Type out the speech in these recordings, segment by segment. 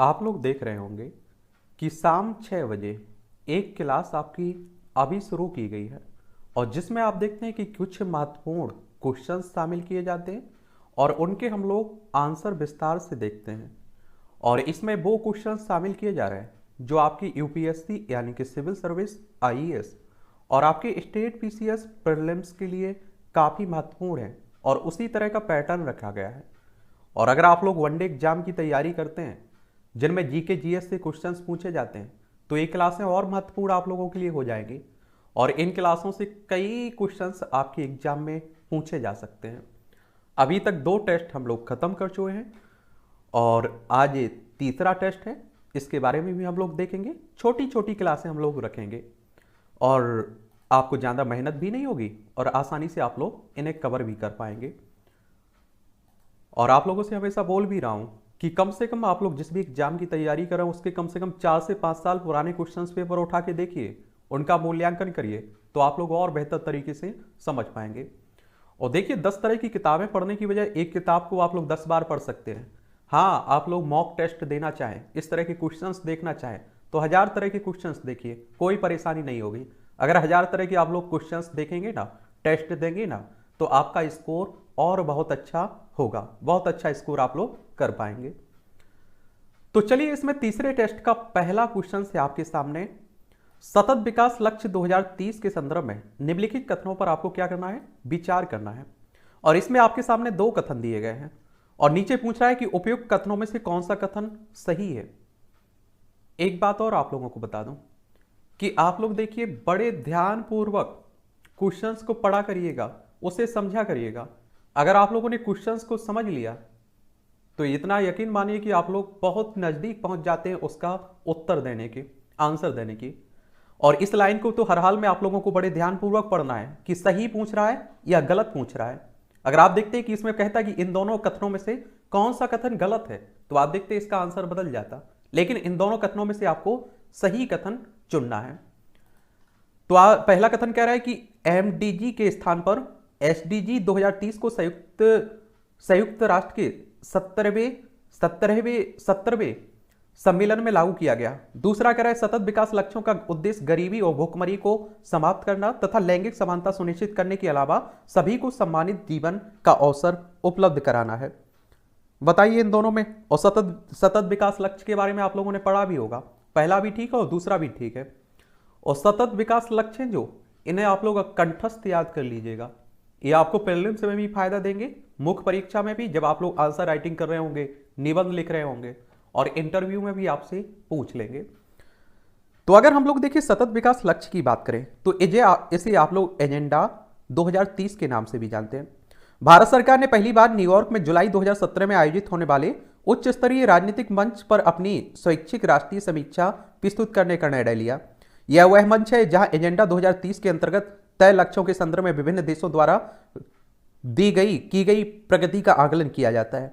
आप लोग देख रहे होंगे कि शाम 6 बजे एक क्लास आपकी अभी शुरू की गई है और जिसमें आप देखते हैं कि कुछ महत्वपूर्ण क्वेश्चंस शामिल किए जाते हैं और उनके हम लोग आंसर विस्तार से देखते हैं। और इसमें वो क्वेश्चन शामिल किए जा रहे हैं जो आपकी यूपीएससी यानी कि सिविल सर्विस आईएएस और आपके स्टेट पीसीएस प्रीलिम्स के लिए काफ़ी महत्वपूर्ण है और उसी तरह का पैटर्न रखा गया है। और अगर आप लोग वनडे एग्जाम की तैयारी करते हैं जिनमें जीके जीएस से क्वेश्चंस पूछे जाते हैं तो ये क्लासें और महत्वपूर्ण आप लोगों के लिए हो जाएंगी और इन क्लासों से कई क्वेश्चंस आपके एग्जाम में पूछे जा सकते हैं। अभी तक 2 टेस्ट हम लोग खत्म कर चुके हैं और आज ये तीसरा टेस्ट है। इसके बारे में भी हम लोग देखेंगे। छोटी छोटी क्लासें हम लोग रखेंगे और आपको ज़्यादा मेहनत भी नहीं होगी और आसानी से आप लोग इन्हें कवर भी कर पाएंगे। और आप लोगों से हमेशा बोल भी रहा हूँ कि कम से कम आप लोग जिस भी एग्जाम की तैयारी कर रहे हैं उसके कम से कम 4 से 5 साल पुराने क्वेश्चन पेपर उठा के देखिए, उनका मूल्यांकन करिए तो आप लोग और बेहतर तरीके से समझ पाएंगे। और देखिए 10 तरह की किताबें पढ़ने की बजाय एक किताब को आप लोग 10 बार पढ़ सकते हैं। हाँ, आप लोग मॉक टेस्ट देना चाहें, इस तरह के क्वेश्चंस देखना चाहें तो 1000 तरह के क्वेश्चंस देखिए, कोई परेशानी नहीं होगी। अगर 1000 तरह के आप लोग क्वेश्चंस देखेंगे ना, टेस्ट देंगे ना, तो आपका स्कोर और बहुत अच्छा होगा, बहुत अच्छा स्कोर आप लोग कर पाएंगे। तो चलिए इसमें तीसरे टेस्ट का पहला क्वेश्चन है आपके सामने। सतत विकास लक्ष्य 2030 के संदर्भ में निम्नलिखित कथनों पर आपको क्या करना है, विचार करना है। और इसमें आपके सामने 2 कथन दिए गए हैं और नीचे पूछ रहा है कि उपयुक्त कथनों में से कौन सा कथन सही है। एक बात और आप लोगों को बता दूं कि आप लोग देखिए बड़े ध्यानपूर्वक क्वेश्चंस को पढ़ा करिएगा, उसे समझा करिएगा। अगर आप लोगों ने क्वेश्चंस को समझ लिया तो इतना यकीन मानिए कि आप लोग बहुत नजदीक पहुंच जाते हैं उसका उत्तर देने के, आंसर देने की। और इस लाइन को तो हर हाल में आप लोगों को बड़े ध्यानपूर्वक पढ़ना है कि सही पूछ रहा है या गलत पूछ रहा है। अगर आप देखते हैं कि इसमें कहता है कि इन दोनों कथनों में से कौन सा कथन गलत है तो आप देखते हैं इसका आंसर बदल जाता, लेकिन इन दोनों कथनों में से आपको सही कथन चुनना है। तो पहला कथन कह रहा है कि एमडीजी के स्थान पर एसडीजी 2030 को संयुक्त राष्ट्र के 17वें सम्मेलन में लागू किया गया। दूसरा कह रहा है सतत विकास लक्ष्यों का उद्देश्य गरीबी और भुखमरी को समाप्त करना तथा लैंगिक समानता सुनिश्चित करने के अलावा सभी को सम्मानित जीवन का अवसर उपलब्ध कराना है। बताइए इन दोनों में। और सतत विकास लक्ष्य के बारे में आप लोगों ने पढ़ा भी होगा, पहला भी ठीक है और दूसरा भी ठीक है। और सतत विकास लक्ष्य जो इन्हें आप लोग कंठस्थ याद कर लीजिएगा, ये आपको प्रीलिम्स में भी फायदा देंगे, मुख्य परीक्षा में भी जब आप लोग आंसर राइटिंग कर रहे होंगे, निबंध लिख रहे होंगे और इंटरव्यू में भी आपसे पूछ लेंगे। तो अगर हम लोग देखिए सतत विकास लक्ष्य की बात करें तो इसे आप लोग एजेंडा 2030 के नाम से भी जानते हैं। भारत सरकार ने पहली बार न्यूयॉर्क में जुलाई 2017 में आयोजित होने वाले उच्च स्तरीय राजनीतिक मंच पर अपनी स्वैच्छिक राष्ट्रीय समीक्षा प्रस्तुत करने का निर्णय लिया। यह वह मंच है जहां एजेंडा 2030 के अंतर्गत तय लक्ष्यों के संदर्भ में विभिन्न देशों द्वारा की गई प्रगति का आकलन किया जाता है।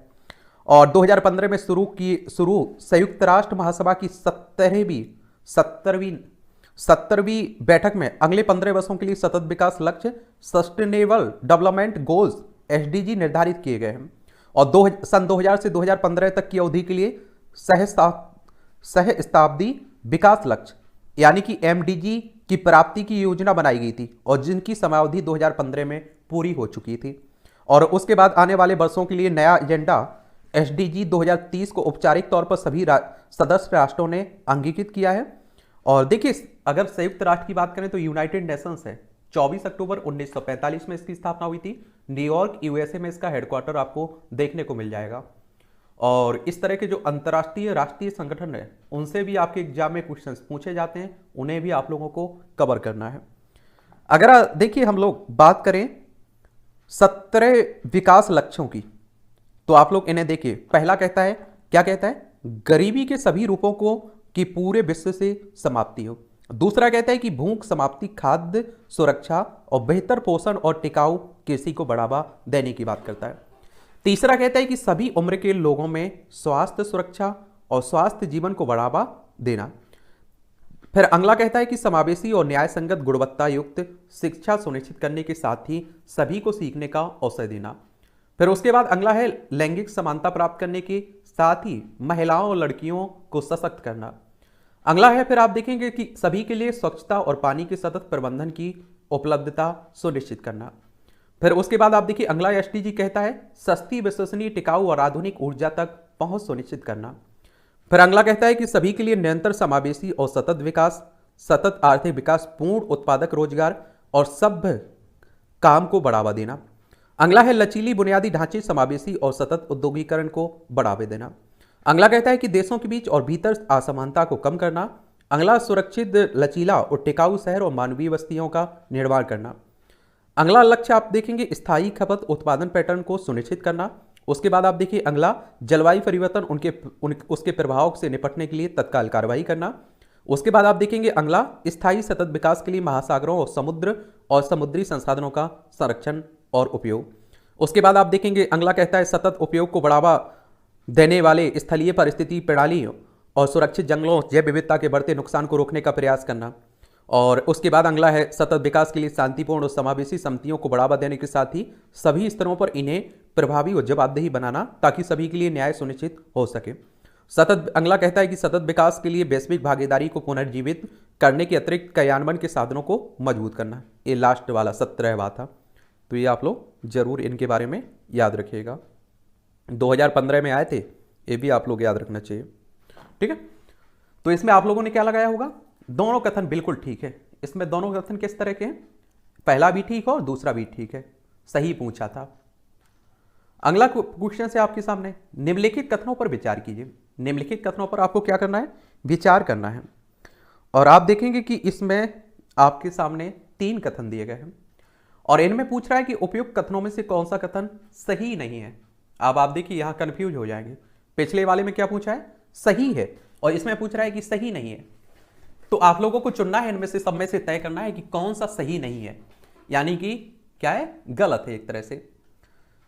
और 2015 में शुरू संयुक्त राष्ट्र महासभा की 70वीं बैठक में अगले 15 वर्षों के लिए सतत विकास लक्ष्य सस्टेनेबल डेवलपमेंट गोल्स एसडीजी निर्धारित किए गए हैं। और सन 2000 से 2015 तक की अवधि के लिए सहस्ताब्दी विकास लक्ष्य यानी कि एमडीजी की प्राप्ति की योजना बनाई गई थी और जिनकी समयावधि 2015 में पूरी हो चुकी थी। और उसके बाद आने वाले वर्षों के लिए नया एजेंडा एसडीजी 2030 को औपचारिक तौर पर सभी सदस्य राष्ट्रों ने अंगीकृत किया है। और देखिए अगर संयुक्त राष्ट्र की बात करें तो यूनाइटेड नेशंस है, 24 अक्टूबर 1945 में इसकी स्थापना हुई थी। न्यूयॉर्क यूएसए में इसका हेडक्वार्टर आपको देखने को मिल जाएगा। और इस तरह के जो अंतर्राष्ट्रीय राष्ट्रीय संगठन है उनसे भी आपके एग्जाम में क्वेश्चन पूछे जाते हैं, उन्हें भी आप लोगों को कवर करना है। अगर देखिए हम लोग बात करें 17 विकास लक्ष्यों की तो आप लोग इन्हें देखिए। पहला कहता है, क्या कहता है, गरीबी के सभी रूपों को कि पूरे विश्व से समाप्ति हो। दूसरा कहता है कि भूख समाप्ति, खाद्य सुरक्षा और बेहतर पोषण और टिकाऊ कृषि को बढ़ावा देने की बात करता है। तीसरा कहता है कि सभी उम्र के लोगों में स्वास्थ्य सुरक्षा और स्वास्थ्य जीवन को बढ़ावा देना। फिर अगला कहता है कि समावेशी और न्याय संगत गुणवत्ता युक्त शिक्षा सुनिश्चित करने के साथ ही सभी को सीखने का अवसर देना। फिर उसके बाद अगला है लैंगिक समानता प्राप्त करने के साथ ही महिलाओं और लड़कियों को सशक्त करना। अगला है फिर आप देखेंगे कि सभी के लिए स्वच्छता और पानी के सतत प्रबंधन की उपलब्धता सुनिश्चित करना। फिर उसके बाद आप देखिए अगला एसडीजी कहता है सस्ती, विश्वसनीय, टिकाऊ और आधुनिक ऊर्जा तक पहुंच सुनिश्चित करना। फिर अगला कहता है कि सभी के लिए निरंतर, समावेशी और सतत विकास, सतत आर्थिक विकास, पूर्ण उत्पादक रोजगार और सभ्य काम को बढ़ावा देना। अगला है लचीली बुनियादी ढांचे, समावेशी और सतत उद्योगीकरण को बढ़ावा देना। अगला कहता है कि देशों के बीच और भीतर असमानता को कम करना। अगला सुरक्षित, लचीला और टिकाऊ शहर और मानवीय बस्तियों का निर्माण करना। अगला लक्ष्य आप देखेंगे स्थायी खपत उत्पादन पैटर्न को सुनिश्चित करना। उसके बाद आप देखिए अगला जलवायु परिवर्तन, उसके प्रभाव से निपटने के लिए तत्काल कार्रवाई करना। उसके बाद आप देखेंगे अगला स्थायी सतत विकास के लिए महासागरों और समुद्र और समुद्री संसाधनों का संरक्षण और उपयोग। उसके बाद आप देखेंगे अगला कहता है सतत उपयोग को बढ़ावा देने वाले स्थलीय परिस्थिति प्रणाली और सुरक्षित जंगलों, जैव विविधता के बढ़ते नुकसान को रोकने का प्रयास करना। और उसके बाद अगला है सतत विकास के लिए शांतिपूर्ण और समावेशी समितियों को बढ़ावा देने के साथ ही सभी स्तरों पर इन्हें प्रभावी और जवाबदेही बनाना, ताकि सभी के लिए न्याय सुनिश्चित हो सके। सतत अगला कहता है कि सतत विकास के लिए वैश्विक भागीदारी को पुनर्जीवित करने के अतिरिक्त क्रियान्वयन के साधनों को मजबूत करना। ये लास्ट वाला 17वां था, तो ये आप लोग जरूर इनके बारे में याद रखिएगा। 2015 में आए थे, ये भी आप लोग याद रखना चाहिए। ठीक है, तो इसमें आप लोगों ने क्या लगाया होगा? दोनों कथन बिल्कुल ठीक है। इसमें दोनों कथन किस तरह के हैं? पहला भी ठीक हो और दूसरा भी ठीक है, सही पूछा था। अगला क्वेश्चन से आपके सामने निम्नलिखित कथनों पर विचार कीजिए। निम्नलिखित कथनों पर आपको क्या करना है? विचार करना है। और आप देखेंगे कि इसमें आपके सामने 3 कथन दिए गए हैं और इनमें पूछ रहा है कि उपयुक्त कथनों में से कौन सा कथन सही नहीं है। अब आप देखिए यहां कंफ्यूज हो जाएंगे। पिछले वाले में क्या पूछा है? सही है, और इसमें पूछ रहा है कि सही नहीं है। तो आप लोगों को चुनना है इनमें से, सब में से तय करना है कि कौन सा सही नहीं है, यानी कि क्या है? गलत है एक तरह से।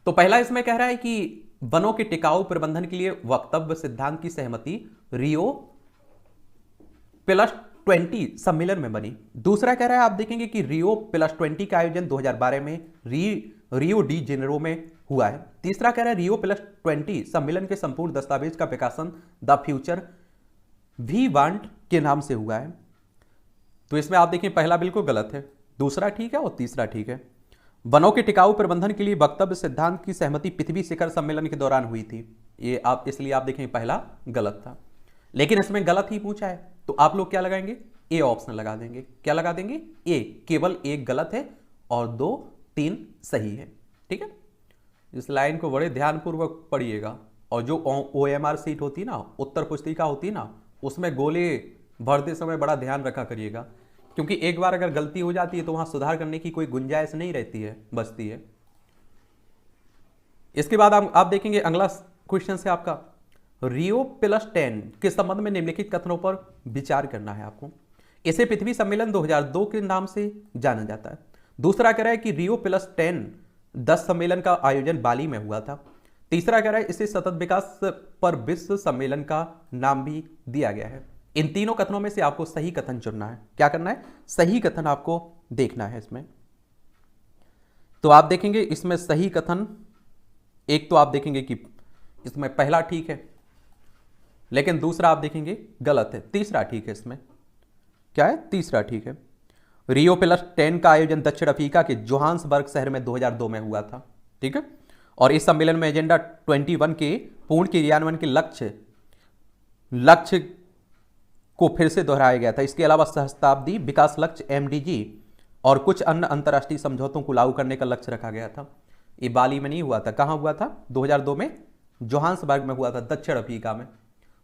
तो पहला इसमें कह रहा है कि वनों के टिकाऊ प्रबंधन के लिए वक्तव्य सिद्धांत की सहमति रियो +20 सम्मेलन में बनी। दूसरा कह रहा है आप देखेंगे कि रियो +20 का आयोजन 2012 में रियो डी जेनेरो में हुआ है। तीसरा कह रहा है रियो +20 सम्मेलन के संपूर्ण दस्तावेज का प्रकाशन द फ्यूचर वी वांट के नाम से हुआ है। तो इसमें आप देखें पहला बिल्कुल गलत है, दूसरा ठीक है और तीसरा ठीक है। वनों के टिकाऊ प्रबंधन के लिए वक्तव्य सिद्धांत की सहमति पृथ्वी शिखर सम्मेलन के दौरान हुई थी। ये आप इसलिए आप देखें पहला गलत था, लेकिन इसमें गलत ही पूछा है तो आप लोग क्या लगाएंगे? ए ऑप्शन लगा देंगे। क्या लगा देंगे? ए। केवल एक गलत है और 2, 3 सही है। ठीक है, इस लाइन को बड़े ध्यानपूर्वक पढ़िएगा। और जो OMR सीट होती है ना, उत्तर पुस्तिका होती है ना, उसमें गोले भरते समय बड़ा ध्यान रखा करिएगा, क्योंकि एक बार अगर गलती हो जाती है तो वहां सुधार करने की कोई गुंजाइश नहीं रहती है, बचती है। इसके बाद आप देखेंगे अगला क्वेश्चन से आपका रियो +10 के संबंध में निम्नलिखित कथनों पर विचार करना है आपको। इसे पृथ्वी सम्मेलन 2002 के नाम से जाना जाता है। दूसरा कह रहा है कि रियो +10 सम्मेलन का आयोजन बाली में हुआ था। तीसरा कह रहा है इसे सतत विकास पर विश्व सम्मेलन का नाम भी दिया गया है। इन तीनों कथनों में से आपको सही कथन चुनना है। क्या करना है? सही कथन आपको देखना है इसमें। तो आप देखेंगे इसमें सही कथन, एक तो आप देखेंगे कि इसमें पहला ठीक है, लेकिन दूसरा आप देखेंगे गलत है। तीसरा ठीक है। इसमें क्या है? तीसरा ठीक है। रियो +10 का आयोजन दक्षिण अफ्रीका के जोहान्सबर्ग शहर में 2002 में हुआ था। ठीक है, और इस सम्मेलन में एजेंडा 21 के पूर्ण क्रियान्वयन के लक्ष्य को फिर से दोहराया गया था। इसके अलावा सहस्ताब्दी विकास लक्ष्य MDG और कुछ अन्य अंतर्राष्ट्रीय समझौतों को लागू करने का लक्ष्य रखा गया था। ये बाली में नहीं हुआ था। कहां हुआ था? 2002 में जोहान्सबर्ग में हुआ था, दक्षिण अफ्रीका में।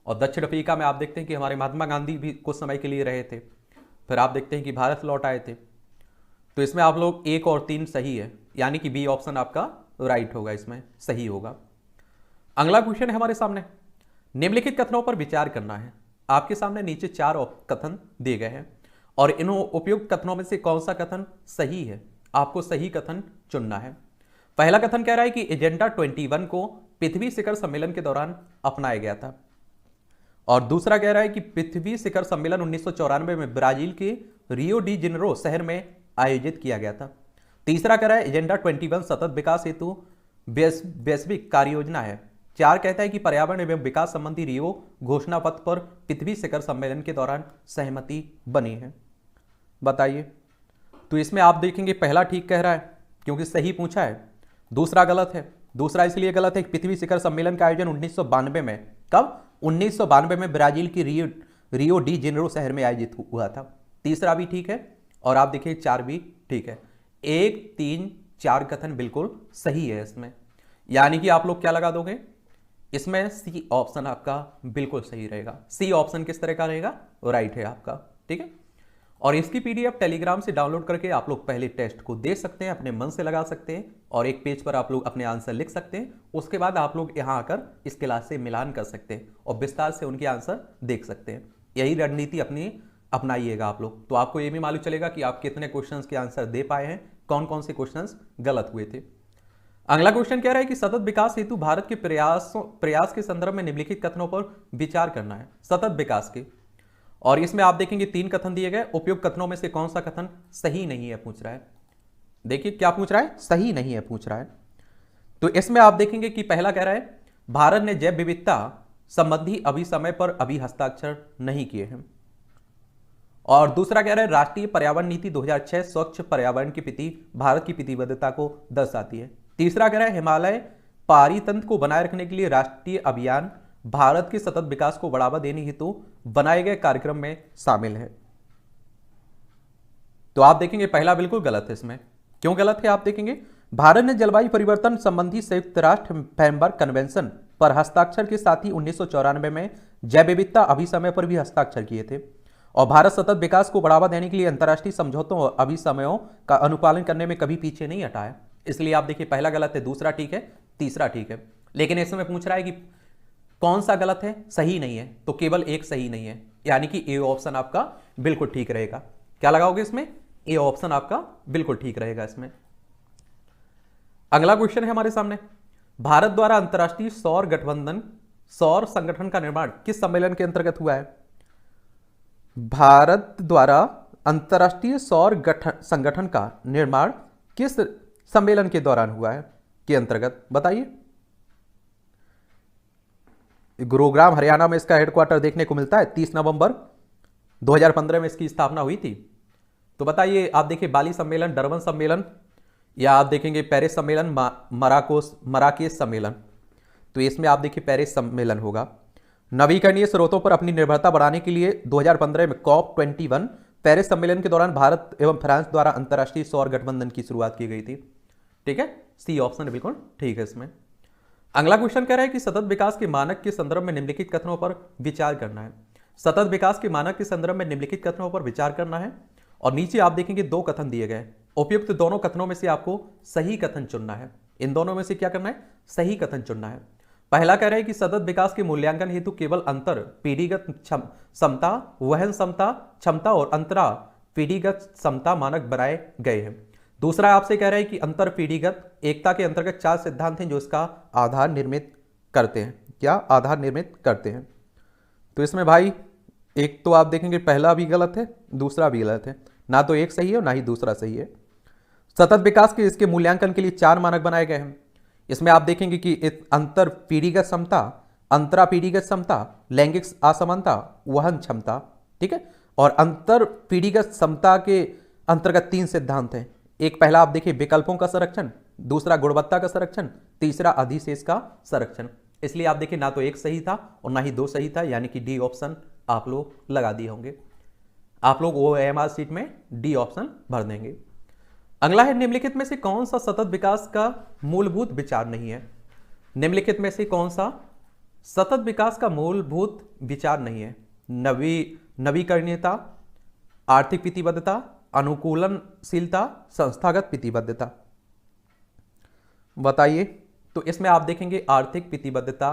और दक्षिण अफ्रीका में आप देखते हैं कि हमारे महात्मा गांधी भी कुछ समय के लिए रहे थे, फिर आप देखते हैं कि भारत लौट आए थे। तो इसमें आप लोग 1 और 3 सही है, यानी कि बी ऑप्शन आपका राइट होगा, इसमें सही होगा। अगला क्वेश्चन है हमारे सामने, निम्नलिखित कथनों पर विचार करना है। आपके सामने नीचे 4 कथन दिए गए हैं और इन उपयुक्त कथनों में से कौन सा कथन सही है? आपको सही कथन चुनना है। पहला कथन कह रहा है कि एजेंडा 21 को पृथ्वी शिखर सम्मेलन के दौरान अपनाया गया था। और दूसरा कह रहा है कि पृथ्वी शिखर सम्मेलन 1994 में ब्राजील के रियो डी जेनेरो शहर में आयोजित किया गया था। तीसरा कह रहा है एजेंडा 21 सतत विकास हेतु वैश्विक कार्य योजना है। 4 कहता है कि पर्यावरण एवं विकास संबंधी रियो घोषणा पत्र पर पृथ्वी शिखर सम्मेलन के दौरान सहमति बनी है। बताइए। तो इसमें आप देखेंगे पहला ठीक कह रहा है क्योंकि सही पूछा है, दूसरा गलत है। दूसरा इसलिए गलत है कि पृथ्वी शिखर सम्मेलन का आयोजन 1992 में, कब? 1992 में ब्राजील की रियो डी जेनेरो शहर में आयोजित हुआ था। तीसरा भी ठीक है और आप देखिए 4 भी ठीक है। 1, 3, 4 कथन बिल्कुल सही है इसमें, यानी कि आप लोग क्या लगा दोगे इसमें? सी ऑप्शन आपका बिल्कुल सही रहेगा। सी ऑप्शन किस तरह का रहेगा? राइट है आपका, ठीक है। और इसकी पीडीएफ टेलीग्राम से डाउनलोड करके आप लोग पहले टेस्ट को दे सकते हैं, अपने मन से लगा सकते हैं और एक पेज पर आप लोग अपने आंसर लिख सकते हैं। उसके बाद आप लोग यहाँ आकर इस क्लास से मिलान कर सकते हैं और विस्तार से उनके आंसर देख सकते हैं। यही रणनीति अपनी अपनाइएगा आप लोग, तो आपको ये भी मालूम चलेगा कि आप कितने क्वेश्चंस के आंसर दे पाए हैं, कौन कौन से क्वेश्चंस गलत हुए थे। अगला क्वेश्चन कह रहा है कि सतत विकास हेतु भारत के प्रयास के संदर्भ में निम्नलिखित कथनों पर विचार करना है। सतत विकास के, और इसमें आप देखेंगे 3 कथन दिए गए। उपयुक्त कथनों में से कौन सा कथन सही नहीं है पूछ रहा है। देखिए क्या पूछ रहा है? सही नहीं है पूछ रहा है। तो इसमें आप देखेंगे कि पहला कह रहा है भारत ने जैव विविधता संबंधी अभी समय पर अभी हस्ताक्षर नहीं किए हैं। और दूसरा कह रहा है राष्ट्रीय पर्यावरण नीति 2006 स्वच्छ पर्यावरण के प्रति भारत की प्रतिबद्धता को दर्शाती है। तीसरा कह रहा है हिमालय पहाड़ी तंत्र को बनाए रखने के लिए राष्ट्रीय अभियान भारत के सतत विकास को बढ़ावा देने हेतु बनाए गए कार्यक्रम में शामिल है। तो आप देखेंगे पहला बिल्कुल गलत है। इसमें क्यों गलत है आप देखेंगे। भारत ने जलवायु परिवर्तन संबंधी संयुक्त राष्ट्र फ्रेमवर्क कन्वेंशन पर हस्ताक्षर के साथ ही 1994 में जैव विविधता अभिसमय पर भी हस्ताक्षर किए थे और भारत सतत विकास को बढ़ावा देने के लिए अंतर्राष्ट्रीय समझौतों और अभिसमयों का अनुपालन करने में कभी पीछे नहीं हटा है। इसलिए आप देखिए पहला गलत है, दूसरा ठीक है, तीसरा ठीक है। लेकिन इसमें पूछ रहा है कि कौन सा गलत है? सही नहीं है, तो केवल एक सही नहीं है, यानी कि ए ऑप्शन आपका बिल्कुल ठीक रहेगा। क्या लगाओगे इसमें? ए ऑप्शन आपका बिल्कुल ठीक रहेगा इसमें। अगला क्वेश्चन है हमारे सामने, भारत द्वारा अंतर्राष्ट्रीय सौर संगठन का निर्माण किस सम्मेलन के अंतर्गत हुआ है? भारत द्वारा अंतर्राष्ट्रीय सौर संगठन का निर्माण किस सम्मेलन के दौरान हुआ है के अंतर्गत? बताइए। गुरुग्राम हरियाणा में इसका हेडक्वार्टर देखने को मिलता है। 30 नवंबर 2015 में इसकी स्थापना हुई थी। तो बताइए, आप देखिए बाली सम्मेलन, डरबन सम्मेलन, या आप देखेंगे पेरिस सम्मेलन, मराकेश सम्मेलन। तो इसमें आप देखिए पेरिस सम्मेलन होगा। नवीकरणीय स्रोतों पर अपनी निर्भरता बढ़ाने के लिए 2015 में COP21 पेरिस सम्मेलन के दौरान भारत एवं फ्रांस द्वारा अंतर्राष्ट्रीय सौर गठबंधन की शुरुआत की गई थी। ठीक है, सी ऑप्शन बिल्कुल ठीक है इसमें। अगला क्वेश्चन कह रहा है कि सतत विकास के मानक के संदर्भ में निम्नलिखित कथनों पर विचार करना है। सतत विकास के मानक के संदर्भ में निम्नलिखित कथनों पर विचार करना है और नीचे आप देखेंगे 2 कथन दिए गए। उपयुक्त दोनों कथनों में से आपको सही कथन चुनना है। इन दोनों में से क्या करना है? सही कथन चुनना है। पहला कह रहा है कि सतत विकास के मूल्यांकन हेतु केवल अंतर पीढ़ीगत समता, वहन क्षमता और अंतरा पीढ़ीगत समता मानक बनाए गए हैं। दूसरा आपसे कह रहा है कि अंतर पीढ़ीगत एकता के अंतर्गत 4 सिद्धांत हैं जो इसका आधार निर्मित करते हैं। क्या आधार निर्मित करते हैं? तो इसमें भाई एक तो आप देखेंगे पहला भी गलत है, दूसरा भी गलत है। ना तो एक सही है और ना ही दूसरा सही है। सतत विकास के इसके मूल्यांकन के लिए 4 मानक बनाए गए हैं। इसमें आप देखेंगे कि अंतर पीढ़ीगत समता, अंतरा पीढ़ीगत समता, लैंगिक असमानता, वहन क्षमता। ठीक है, और अंतर पीढ़ीगत समता के अंतर्गत 3 सिद्धांत हैं। एक पहला आप देखिए विकल्पों का संरक्षण, दूसरा गुणवत्ता का संरक्षण, तीसरा अधिशेष का संरक्षण। इसलिए आप देखिए ना तो एक सही था और ना ही 2 सही था, यानी कि डी ऑप्शन आप लोग लगा दिए होंगे। आप लोग OMR शीट में डी ऑप्शन भर देंगे। अगला है निम्नलिखित में से कौन सा सतत विकास का मूलभूत विचार नहीं है? निम्नलिखित में से कौन सा सतत विकास का मूलभूत विचार नहीं है? नवीकरणीयता, आर्थिक प्रतिबद्धता, अनुकूलनशीलता, संस्थागत प्रतिबद्धता। बताइए। तो इसमें आप देखेंगे आर्थिक प्रतिबद्धता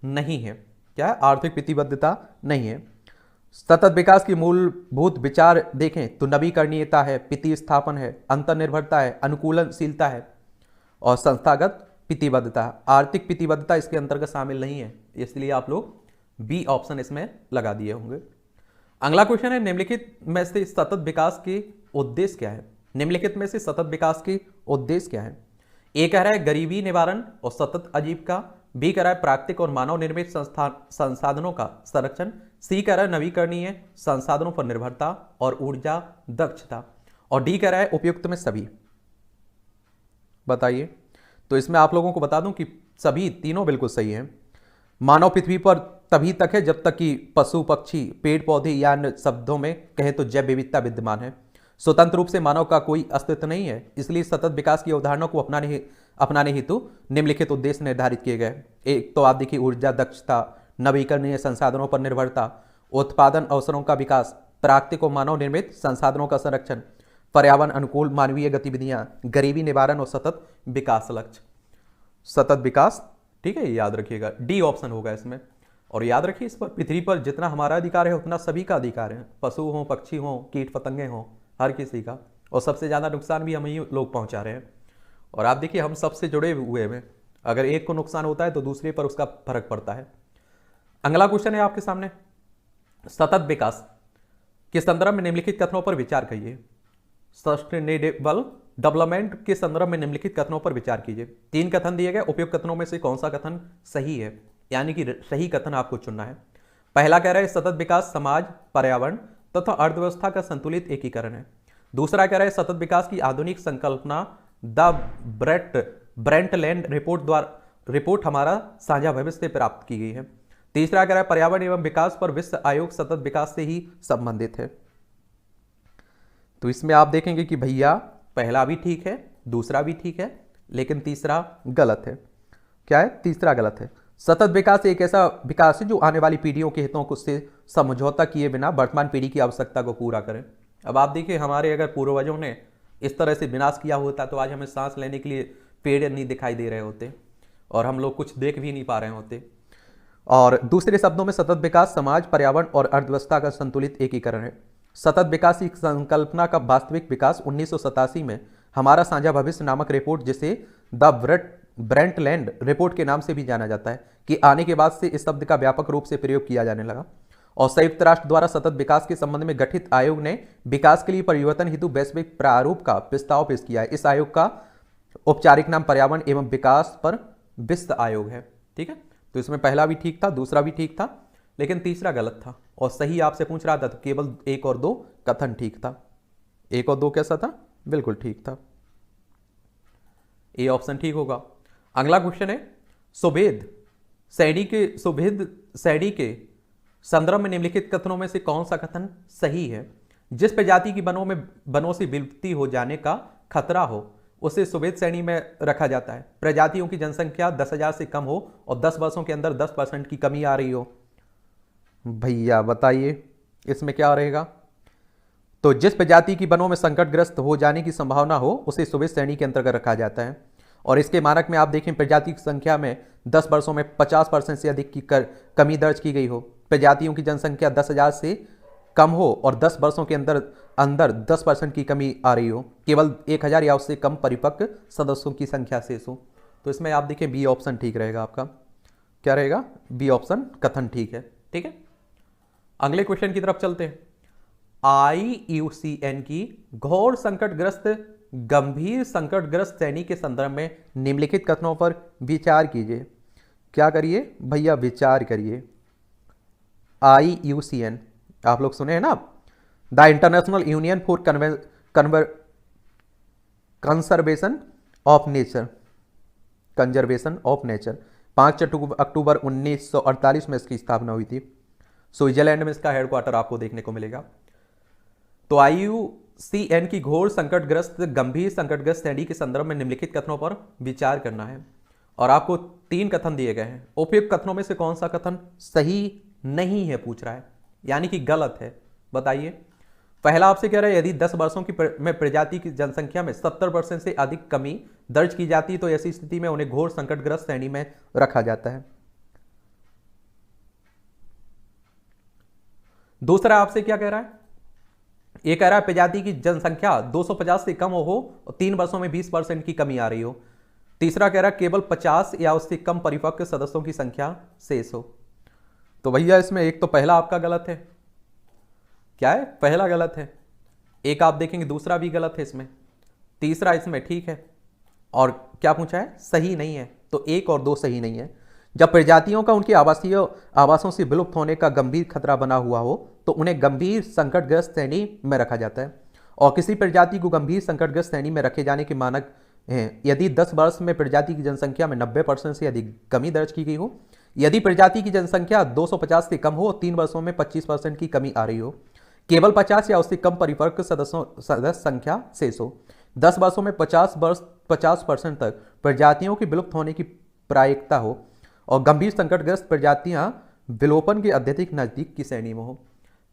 नहीं है। क्या है? आर्थिक प्रतिबद्धता नहीं है। सतत विकास की मूलभूत विचार देखें तो नवीकरणीयता है, प्रतिस्थापन है, अंतर्निर्भरता है, अनुकूलनशीलता है और संस्थागत प्रतिबद्धता। आर्थिक प्रतिबद्धता इसके अंतर्गत शामिल नहीं है, इसलिए आप लोग बी ऑप्शन इसमें लगा दिए होंगे। अगला क्वेश्चन है निम्नलिखित में से सतत विकास के उद्देश्य क्या है? निम्नलिखित में से सतत विकास के उद्देश्य क्या है? ए कह रहा है गरीबी निवारण और सतत आजीविका, बी कह रहा है प्राकृतिक और मानव निर्मित संसाधनों का संरक्षण, सी कह रहा है नवीकरणीय संसाधनों पर निर्भरता और ऊर्जा दक्षता, और डी कह रहा है उपयुक्त में सभी। बताइए। तो इसमें आप लोगों को बता दूं कि सभी तीनों बिल्कुल सही हैं। मानव पृथ्वी पर तभी तक है जब तक कि पशु पक्षी पेड़ पौधे या अन्य शब्दों में कहे तो जैव विविधता विद्यमान है। स्वतंत्र रूप से मानव का कोई अस्तित्व नहीं है, इसलिए सतत विकास की अवधारणा को अपनाने हेतु निम्नलिखित उद्देश्य निर्धारित किए गए। एक तो आप देखिए ऊर्जा दक्षता, नवीकरणीय संसाधनों पर निर्भरता, उत्पादन अवसरों का विकास, प्राकृतिक और मानव निर्मित संसाधनों का संरक्षण, पर्यावरण अनुकूल मानवीय गतिविधियां, गरीबी निवारण और सतत विकास लक्ष्य। सतत विकास, ठीक है, याद रखिएगा, डी ऑप्शन होगा इसमें। और याद रखिए इस पर पृथ्वी पर जितना हमारा अधिकार है उतना सभी का अधिकार है, पशु हो, पक्षी हो, कीट पतंगे हो, हर किसी का। और सबसे ज़्यादा नुकसान भी हम ही लोग पहुंचा रहे हैं। और आप देखिए हम सबसे जुड़े हुए हैं, अगर एक को नुकसान होता है तो दूसरे पर उसका फर्क पड़ता है। अगला क्वेश्चन है आपके सामने, सतत विकास के संदर्भ में निम्नलिखित कथनों पर विचार करिए। सस्टेनेबल डेवलपमेंट के संदर्भ में निम्नलिखित कथनों पर विचार कीजिए। 3 कथन दिए गए, उपयुक्त कथनों में से कौन सा कथन सही है, यानी कि सही कथन आपको चुनना है। पहला कह रहा है सतत विकास समाज, पर्यावरण तथा अर्थव्यवस्था का संतुलित एकीकरण है। दूसरा कह रहा है सतत विकास की आधुनिक संकल्पना द ब्रेंटलैंड रिपोर्ट हमारा साझा भविष्य से प्राप्त की गई है। तीसरा कह रहा है पर्यावरण एवं विकास पर विश्व आयोग सतत विकास से ही संबंधित है। तो इसमें आप देखेंगे कि भैया पहला भी ठीक है, दूसरा भी ठीक है, लेकिन तीसरा गलत है। क्या है? तीसरा गलत है। सतत विकास एक ऐसा विकास है जो आने वाली पीढ़ियों के हितों को से समझौता किए बिना वर्तमान पीढ़ी की आवश्यकता को पूरा करे। अब आप देखिए हमारे अगर पूर्वजों ने इस तरह से विनाश किया होता तो आज हमें सांस लेने के लिए पेड़ नहीं दिखाई दे रहे होते और हम लोग कुछ देख भी नहीं पा रहे होते। और दूसरे शब्दों में सतत विकास समाज, पर्यावरण और अर्थव्यवस्था का संतुलित एकीकरण है। सतत विकास की संकल्पना का वास्तविक विकास 1987 में हमारा साझा भविष्य नामक रिपोर्ट, जिसे द ब्रेंटलैंड रिपोर्ट के नाम से भी जाना जाता है, कि आने के बाद से इस शब्द का व्यापक रूप से प्रयोग किया जाने लगा। और संयुक्त राष्ट्र द्वारा सतत विकास के संबंध में गठित आयोग ने विकास के लिए परिवर्तन हेतु वैश्विक प्रारूप का प्रस्ताव पेश किया है। इस आयोग का औपचारिक नाम पर्यावरण एवं विकास पर विश्व आयोग है। ठीक है, तो इसमें पहला भी ठीक था, दूसरा भी ठीक था, लेकिन तीसरा गलत था। और सही आपसे पूछ रहा था तो केवल 1 और 2 कथन ठीक था। 1 और 2 कैसा था? बिल्कुल ठीक था। ए ऑप्शन ठीक होगा। अगला क्वेश्चन है सुभेद सैनी के संदर्भ में निम्नलिखित कथनों में से कौन सा कथन सही है? जिस प्रजाति की वनों से विलुप्ति हो जाने का खतरा हो उसे सुभेद श्रेणी में रखा जाता है। प्रजातियों की जनसंख्या 10,000 से कम हो और 10 वर्षों के अंदर 10% की कमी आ रही हो। भैया बताइए इसमें क्या रहेगा? तो जिस प्रजाति की वनों में संकटग्रस्त हो जाने की संभावना हो उसे सुभेद श्रेणी के अंतर्गत रखा जाता है। और इसके मानक में आप देखें प्रजाति की संख्या में 10 वर्षों में 50% से अधिक की कमी दर्ज की गई हो, प्रजातियों की जनसंख्या 10,000 से कम हो और 10 वर्षों के अंदर 10% की कमी आ रही हो, केवल 1,000 या उससे कम परिपक्व सदस्यों की संख्या शेष हो। तो इसमें आप देखें बी ऑप्शन ठीक रहेगा आपका। क्या रहेगा? बी ऑप्शन कथन ठीक है। ठीक है, अगले क्वेश्चन की तरफ चलते हैं। IUCN की घोर संकटग्रस्त गंभीर संकटग्रस्त श्रेणी के संदर्भ में निम्नलिखित कथनों पर विचार कीजिए। क्या करिए भैया? विचार करिए। IUCN आप लोग सुने हैं ना, the international union for conservation of nature 5 अक्टूबर 1948 में इसकी स्थापना हुई थी। स्विट्जरलैंड में इसका हेडक्वार्टर आपको देखने को मिलेगा। तो IUCN की घोर संकटग्रस्त गंभीर संकटग्रस्त श्रेणी के संदर्भ में निम्नलिखित कथनों पर विचार करना है और आपको 3 कथन दिए गए हैं। उपयुक्त कथनों में से कौन सा कथन सही नहीं है पूछ रहा है, यानी कि गलत है। बताइए। पहला आपसे कह रहा है यदि 10 वर्षों की में प्रजाति की जनसंख्या में 70% से अधिक कमी दर्ज की जाती है तो ऐसी स्थिति में उन्हें घोर संकटग्रस्त श्रेणी में रखा जाता है। दूसरा आपसे क्या कह रहा है? ये कह रहा है प्रजाति की जनसंख्या 250 से कम हो और 3 वर्षों में 20% की कमी आ रही हो। तीसरा कह रहा है केवल 50 या उससे कम परिपक्व सदस्यों की संख्या शेष हो। तो भैया इसमें एक तो पहला आपका गलत है। क्या है? पहला गलत है। एक आप देखेंगे दूसरा भी गलत है इसमें, तीसरा इसमें ठीक है। और क्या पूछा है? सही नहीं है। तो 1 और 2 सही नहीं है, जब प्रजातियों का उनकी आवासीय आवासों से विलुप्त होने का गंभीर खतरा बना हुआ हो तो उन्हें गंभीर संकटग्रस्त श्रेणी में रखा जाता है। और किसी प्रजाति को गंभीर संकटग्रस्त श्रेणी में रखे जाने के मानक हैं यदि 10 वर्ष में प्रजाति की जनसंख्या में 90% से अधिक कमी दर्ज की गई हो, यदि प्रजाति की जनसंख्या 250 से कम हो और 3 वर्षों में 25% की कमी आ रही हो, केवल 50 या उससे कम परिपक्व सदस्य संख्या शेष हो, 10 वर्षों में 50% तक प्रजातियों की विलुप्त होने की प्रायिकता हो और गंभीर संकटग्रस्त प्रजातियां विलोपन के अत्यधिक नजदीक की श्रेणी में हो।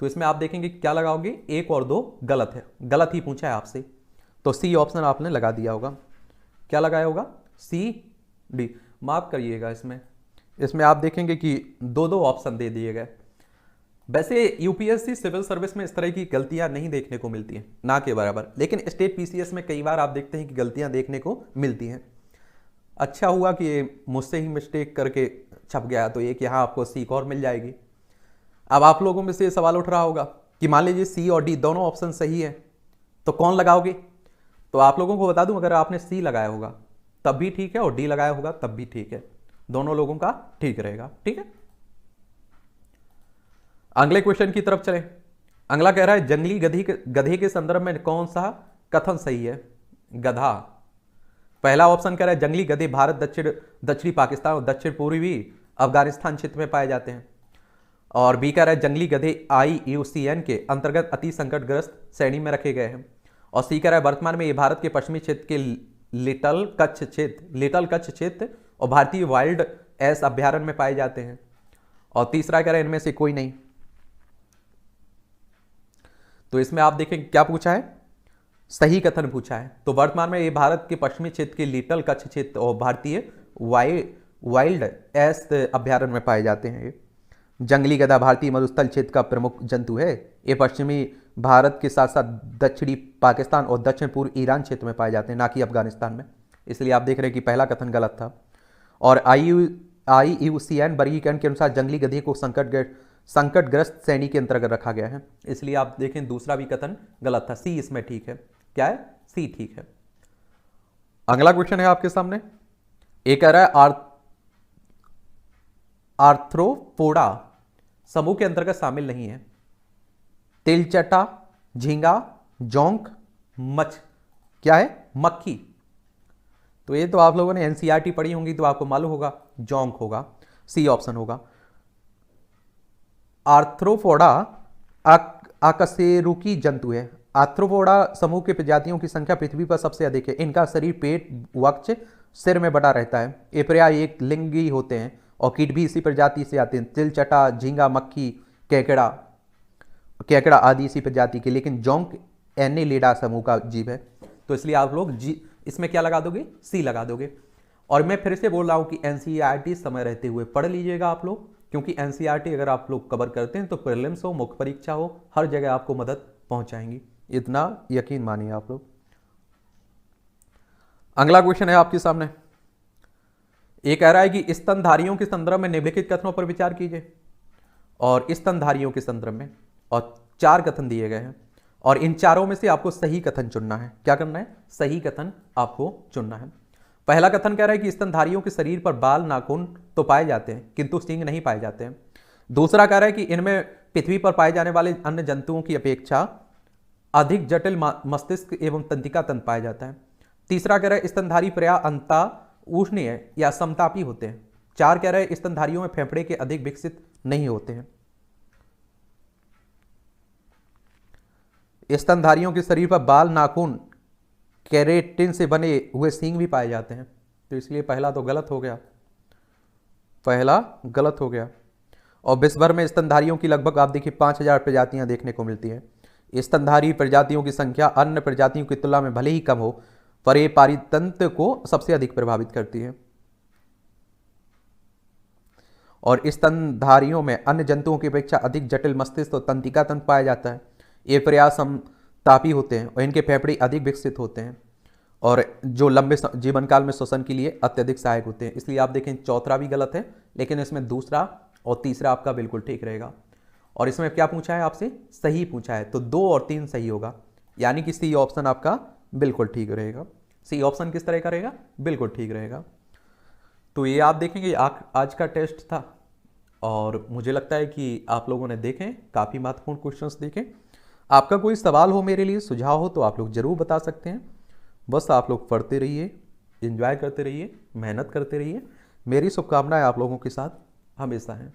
तो इसमें आप देखेंगे क्या लगाओगे, 1 और 2 गलत है, गलत ही पूछा है आपसे, तो सी ऑप्शन आपने लगा दिया होगा। क्या लगाया होगा, सी डी। माफ करिएगा, इसमें आप देखेंगे कि 2 ऑप्शन दे दिए गए। वैसे यूपीएससी सिविल सर्विस में इस तरह की गलतियां नहीं देखने को मिलती हैं, ना के बराबर, लेकिन स्टेट पीसीएस में कई बार आप देखते हैं कि गलतियां देखने को मिलती हैं। अच्छा हुआ कि मुझसे ही मिस्टेक करके छप गया, तो एक यहाँ आपको सीख और मिल जाएगी। अब आप लोगों में से ये सवाल उठ रहा होगा कि मान लीजिए सी और डी दोनों ऑप्शन सही है तो कौन लगाओगे। तो आप लोगों को बता दूं, अगर आपने सी लगाया होगा तब भी ठीक है और डी लगाया होगा तब भी ठीक है, दोनों लोगों का ठीक रहेगा। ठीक है, अगले क्वेश्चन की तरफ चलें। अगला कह रहा है जंगली गधे के संदर्भ में कौन सा कथन सही है। गधा, पहला ऑप्शन कह रहा है जंगली गधे भारत, दक्षिणी पाकिस्तान और दक्षिण पूर्वी अफगानिस्तान क्षेत्र में पाए जाते हैं। और बी कह रहा है जंगली गधे IUCN के अंतर्गत अति संकटग्रस्त श्रेणी में रखे गए हैं। और सी कह रहा है वर्तमान में ये भारत के पश्चिमी क्षेत्र के लिटल कच्छ क्षेत्र और भारतीय वाइल्ड एस अभ्यारण्य में पाए जाते हैं। और तीसरा कह रहा है इनमें से कोई नहीं। तो इसमें आप देखें क्या पूछा है, सही कथन पूछा है। तो वर्तमान में ये भारत के पश्चिमी क्षेत्र के लिटल कच्छ क्षेत्र और भारतीय वाइल्ड एस अभ्यारण्य में पाए जाते हैं। जंगली गधा भारतीय मरुस्थल क्षेत्र का प्रमुख जंतु है। ये पश्चिमी भारत के साथ साथ दक्षिणी पाकिस्तान और दक्षिण पूर्व ईरान क्षेत्र में पाए जाते हैं, ना कि अफगानिस्तान में। इसलिए आप देख रहे हैं कि पहला कथन गलत था। और IUCN वर्गीकरण के अनुसार जंगली गधे को संकटग्रस्त श्रेणी के अंतर्गत रखा गया है, इसलिए आप देखें दूसरा भी कथन गलत था। सी इसमें ठीक है। क्या है, सी ठीक है। अगला क्वेश्चन है आपके सामने, एक कह रहा है आर्थ्रोपोडा समूह के अंतर्गत शामिल नहीं है। तिलचटा, झींगा, जोंक, क्या है, मक्खी। तो ये तो आप लोगों ने एनसीईआरटी पढ़ी होंगी तो आपको मालूम होगा, जोंक होगा, सी ऑप्शन होगा। आर्थ्रोपोडा अकशेरुकी जंतु है। आर्थ्रोपोडा समूह के प्रजातियों की संख्या पृथ्वी पर सबसे अधिक है। इनका शरीर पेट, वक्ष, सिर में बटा रहता है। ये प्राय एक लिंगी होते हैं और कीट भी इसी प्रजाति से आते हैं। तिलचटा, झींगा, मक्खी, केकड़ा आदि इसी प्रजाति के, लेकिन जोंक एनेलिडा समूह का जीव है। तो इसलिए आप लोग इसमें क्या लगा दोगे, सी लगा दोगे। और मैं फिर से बोल रहा हूं कि एनसीईआरटी समय रहते हुए पढ़ लीजिएगा आप लोग, क्योंकि एनसीईआरटी अगर आप लोग कवर करते हैं तो प्रीलिम्स हो, मुख्य परीक्षा हो, हर जगह आपको मदद पहुंचाएंगी, इतना यकीन मानिए आप लोग। अगला क्वेश्चन है आपके सामने, ये कह रहा है कि स्तनधारियों के संदर्भ में निम्नलिखित कथनों पर विचार कीजिए। और स्तनधारियों के संदर्भ में और 4 कथन दिए गए हैं और इन चारों में से आपको सही कथन चुनना है। क्या करना है, सही कथन आपको चुनना है। पहला कथन कह रहा है कि स्तनधारियों के शरीर पर बाल, नाखून तो पाए जाते हैं किंतु सींग नहीं पाए जाते हैं। दूसरा कह रहा है कि इनमें पृथ्वी पर पाए जाने वाले अन्य जंतुओं की अपेक्षा अधिक जटिल मस्तिष्क एवं तंत्रिका तंत्र पाया जाता है। तीसरा कह रहा है स्तनधारी प्रायः अंता उष्णीय या समतापी होते हैं। 4 कह रहे हैं स्तनधारियों में फेफड़े के अधिक विकसित नहीं होते हैं। स्तनधारियों के शरीर पर बाल, नाखून, केराटिन से बने हुए सींग भी पाए जाते हैं। तो इसलिए पहला तो गलत हो गया, पहला गलत हो गया। और विश्व भर में स्तनधारियों की लगभग आप देखिए 5000 प्रजातियां देखने को मिलती हैं। स्तनधारी प्रजातियों की संख्या अन्य प्रजातियों की तुलना में भले ही कम हो, पर ये पारितंत्र को सबसे अधिक प्रभावित करती है। और स्तनधारियों में अन्य जंतुओं की अपेक्षा अधिक जटिल मस्तिष्क और तंत्रिका तंत्र पाया जाता है। ये प्रायः समतापी होते हैं और इनके फेफड़े अधिक विकसित होते हैं और जो लंबे जीवन काल में श्वसन के लिए अत्यधिक सहायक होते हैं। इसलिए आप देखें चौथा भी गलत है, लेकिन इसमें दूसरा और तीसरा आपका बिल्कुल ठीक रहेगा। और इसमें क्या पूछा है आपसे, सही पूछा है, तो 2 और 3 सही होगा, यानी कि सी ऑप्शन आपका बिल्कुल ठीक रहेगा। सी ऑप्शन किस तरह का रहेगा, बिल्कुल ठीक रहेगा। तो ये आप देखेंगे आज का टेस्ट था, और मुझे लगता है कि आप लोगों ने देखें, काफ़ी महत्वपूर्ण क्वेश्चंस देखें। आपका कोई सवाल हो, मेरे लिए सुझाव हो, तो आप लोग ज़रूर बता सकते हैं। बस आप लोग पढ़ते रहिए, एंजॉय करते रहिए, मेहनत करते रहिए। मेरी शुभकामनाएं आप लोगों के साथ हमेशा हैं।